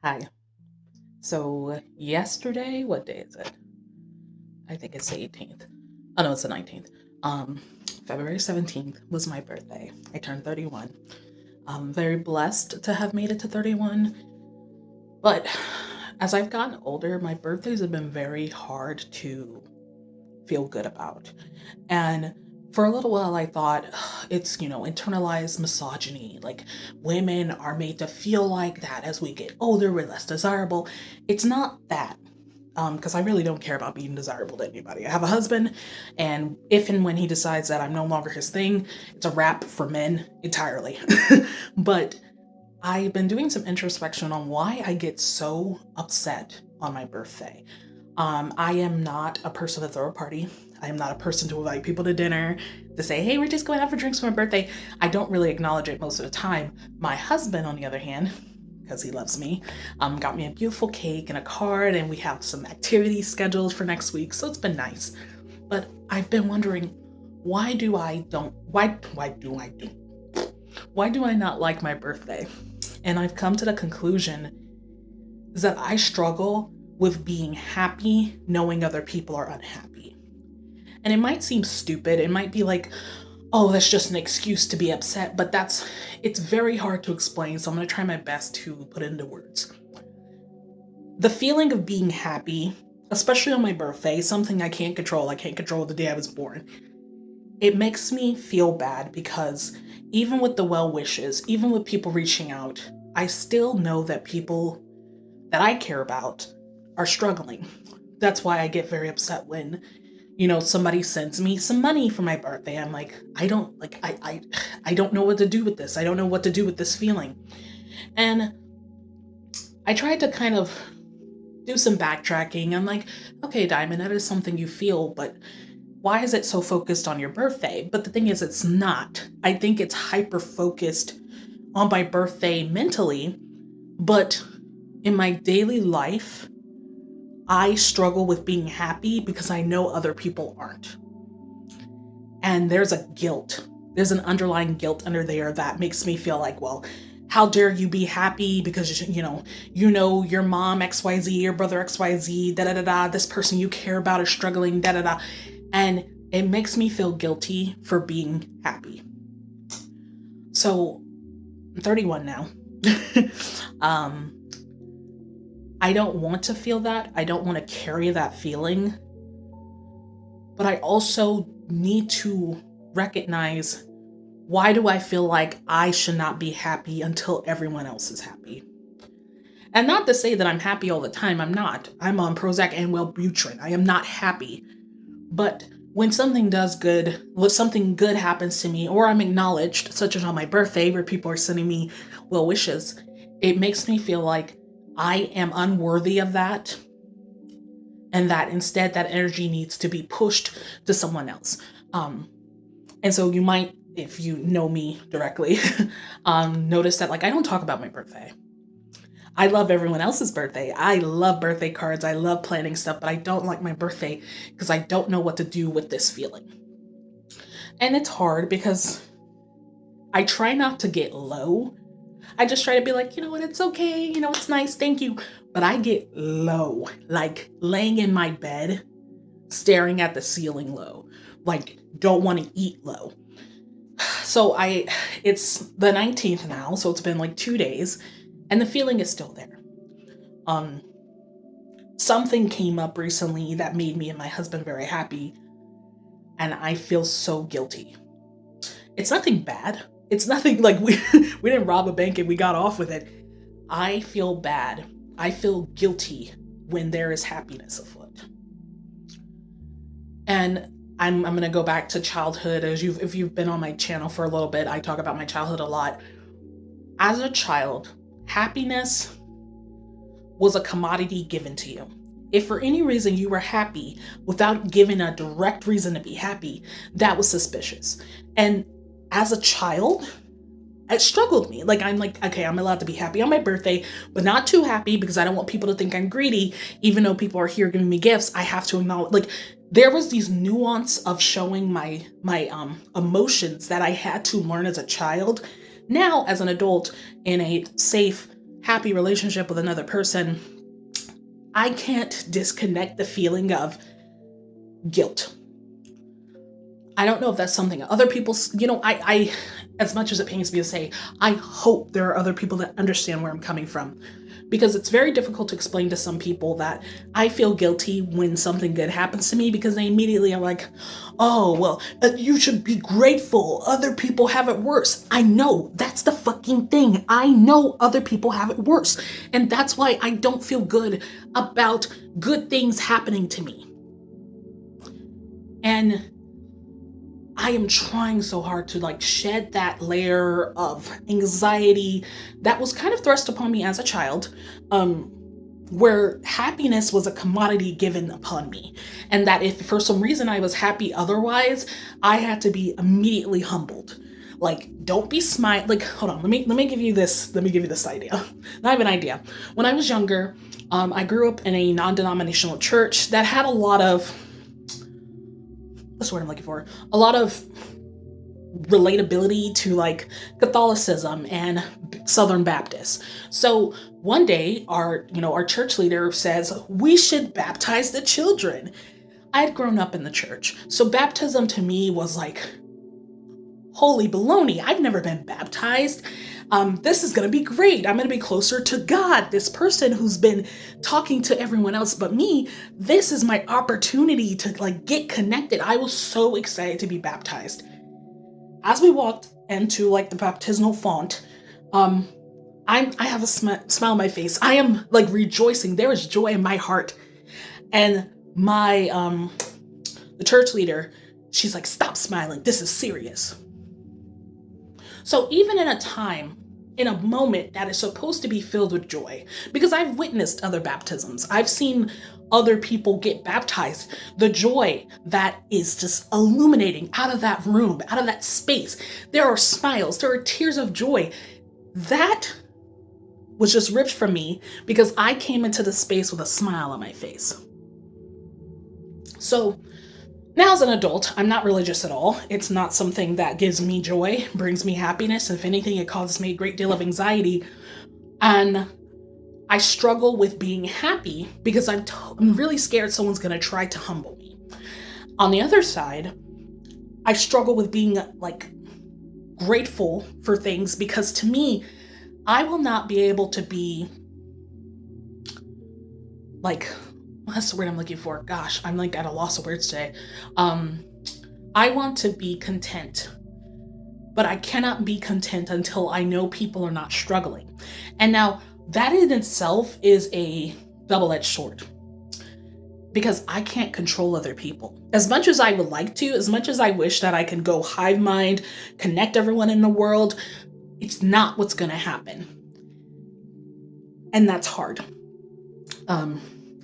Hi. So yesterday, what day is it? I think it's the 18th. Oh no, it's the 19th. Um, February 17th was my birthday. I turned 31. I'm very blessed to have made it to 31. But as I've gotten older, my birthdays have been very hard to feel good about. And for a little while, I thought it's, internalized misogyny. Like women are made to feel like that as we get older, we're less desirable. It's not that. Because I really don't care about being desirable to anybody. I have a husband, and if and when he decides that I'm no longer his thing, it's a wrap for men entirely. But I've been doing some introspection on why I get so upset on my birthday. I am not a person to throw a party. I am not a person to invite people to dinner, to say, hey, we're just going out for drinks for my birthday. I don't really acknowledge it most of the time. My husband, on the other hand, because he loves me, got me a beautiful cake and a card, and we have some activities scheduled for next week. So it's been nice. But I've been wondering, why do I don't, why do I do, why do I not like my birthday? And I've come to the conclusion is that I struggle with being happy knowing other people are unhappy. And it might seem stupid. It might be like, oh, that's just an excuse to be upset, but it's very hard to explain. So I'm going to try my best to put it into words. The feeling of being happy, especially on my birthday, something I can't control. I can't control the day I was born. It makes me feel bad because even with the well wishes, even with people reaching out, I still know that people that I care about are struggling. That's why I get very upset when, somebody sends me some money for my birthday. I'm like, I don't know what to do with this. I don't know what to do with this feeling. And I tried to kind of do some backtracking. I'm like, okay, Diamond, that is something you feel, but why is it so focused on your birthday? But the thing is, it's not. I think it's hyper focused on my birthday mentally, but in my daily life, I struggle with being happy because I know other people aren't. And there's a guilt. There's an underlying guilt under there that makes me feel like, well, how dare you be happy because your mom XYZ, your brother XYZ, da da da da, this person you care about is struggling, da da da. And it makes me feel guilty for being happy. So I'm 31 now. I don't want to feel that. I don't want to carry that feeling. But I also need to recognize, why do I feel like I should not be happy until everyone else is happy? And not to say that I'm happy all the time. I'm not. I'm on Prozac and Wellbutrin. I am not happy. But when something something good happens to me, or I'm acknowledged, such as on my birthday where people are sending me well wishes, it makes me feel like I am unworthy of that, and that instead that energy needs to be pushed to someone else. And so you might, if you know me directly, notice that like I don't talk about my birthday. I love everyone else's birthday. I love birthday cards. I love planning stuff, but I don't like my birthday because I don't know what to do with this feeling. And it's hard because I try not to get low. I just try to be like, you know what, it's okay. It's nice. Thank you. But I get low, like laying in my bed, staring at the ceiling low, like don't want to eat low. So it's the 19th now, so it's been like 2 days, and the feeling is still there. Something came up recently that made me and my husband very happy, and I feel so guilty. It's nothing bad. It's nothing like we we didn't rob a bank and we got off with it. I feel bad. I feel guilty when there is happiness afoot. And I'm going to go back to childhood. If you've been on my channel for a little bit, I talk about my childhood a lot. As a child, happiness was a commodity given to you. If for any reason you were happy without giving a direct reason to be happy, that was suspicious. And as a child, it struggled me. Like, I'm like, okay, I'm allowed to be happy on my birthday, but not too happy because I don't want people to think I'm greedy. Even though people are here giving me gifts, I have to acknowledge, like, there was these nuance of showing my emotions that I had to learn as a child. Now, as an adult in a safe, happy relationship with another person, I can't disconnect the feeling of guilt. I don't know if that's something other people, I as much as it pains me to say, I hope there are other people that understand where I'm coming from, because it's very difficult to explain to some people that I feel guilty when something good happens to me, because they immediately are like, oh, well, you should be grateful. Other people have it worse. I know, that's the fucking thing. I know other people have it worse. And that's why I don't feel good about good things happening to me. And I am trying so hard to shed that layer of anxiety that was kind of thrust upon me as a child, where happiness was a commodity given upon me. And that if for some reason I was happy otherwise, I had to be immediately humbled. Don't be hold on, let me give you this idea. I have an idea. When I was younger, I grew up in a non-denominational church that had a lot of, what's the word I'm looking for? A lot of relatability to Catholicism and Southern Baptists. So one day our church leader says we should baptize the children. I had grown up in the church, so baptism to me was like holy baloney. I've never been baptized. This is going to be great. I'm going to be closer to God. This person who's been talking to everyone else but me, this is my opportunity to get connected. I was so excited to be baptized. As we walked into the baptismal font, I have a smile on my face. I am rejoicing. There is joy in my heart. And my the church leader, she's like, stop smiling. This is serious. So even in a moment that is supposed to be filled with joy, because I've witnessed other baptisms, I've seen other people get baptized, the joy that is just illuminating out of that room, out of that space. There are smiles, there are tears of joy. That was just ripped from me because I came into the space with a smile on my face. So now as an adult, I'm not religious at all. It's not something that gives me joy, brings me happiness. If anything, it causes me a great deal of anxiety. And I struggle with being happy because I'm really scared someone's going to try to humble me. On the other side, I struggle with being grateful for things, because to me, I will not be able to be what's the word I'm looking for? Gosh, I'm at a loss of words today. I want to be content, but I cannot be content until I know people are not struggling. And now that in itself is a double-edged sword, because I can't control other people. As much as I would like to, as much as I wish that I can go hive mind, connect everyone in the world, it's not what's going to happen. And that's hard.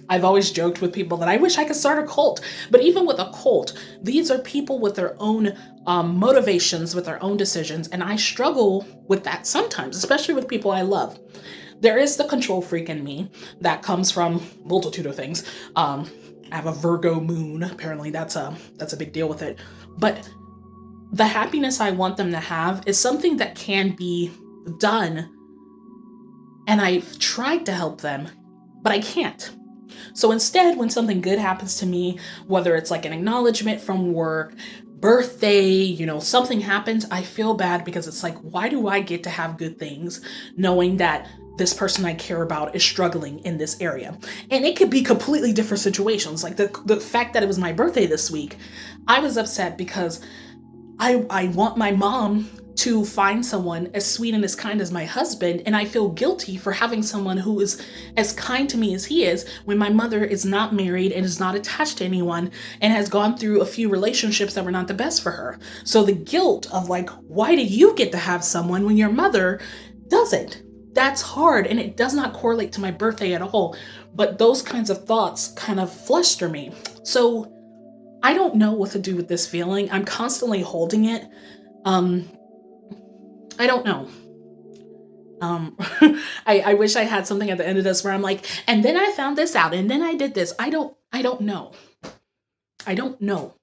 I've always joked with people that I wish I could start a cult, but even with a cult, these are people with their own motivations, with their own decisions, and I struggle with that sometimes, especially with people I love. There is the control freak in me that comes from multitude of things. I have a Virgo moon. Apparently that's a big deal with it. But the happiness I want them to have is something that can be done. And I've tried to help them, but I can't. So instead, when something good happens to me, whether it's an acknowledgement from work, birthday, something happens, I feel bad, because it's why do I get to have good things knowing that this person I care about is struggling in this area? And it could be completely different situations. The fact that it was my birthday this week, I was upset because I want my mom to find someone as sweet and as kind as my husband, and I feel guilty for having someone who is as kind to me as he is, when my mother is not married and is not attached to anyone and has gone through a few relationships that were not the best for her. So the guilt of why do you get to have someone when your mother doesn't? That's hard, and it does not correlate to my birthday at all, but those kinds of thoughts kind of fluster me. So I don't know what to do with this feeling. I'm constantly holding it. I don't know. I wish I had something at the end of this where I'm and then I found this out, and then I did this. I don't know. I don't know.